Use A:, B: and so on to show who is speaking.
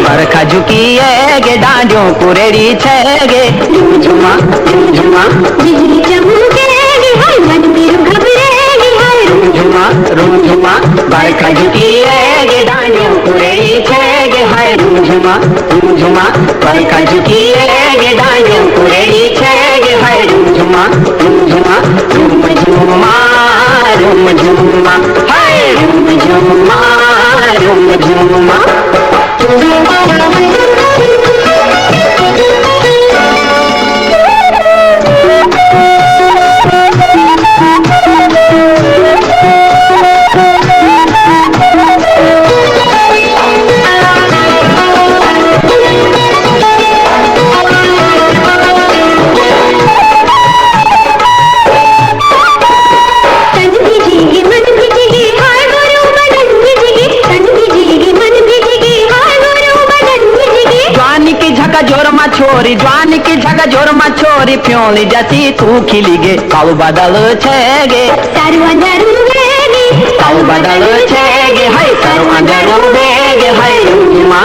A: बरखा झुकी है गे डांजो कुरेड़ी छे गे झुमा झुमा
B: बिजली चमकेगी हाय मन मेरू घबरेगी हाय
A: झुमा बरखा झुकी है गे डांजो कुरेड़ी छे गे हाय झुमा बरखा झुकी है गे डांजो कुरेड़ी छे गे हाय झुमा झुमा हाय झुमा छोरी ज्वानी की झगा जोर मा छोरी प्योली जैसी तू खिली गे काऊ बदल छे गे
B: सारुआ जरूरेगी
A: काऊ बदल छे गे हाय सारुआ जरूरेगी हाय झुमा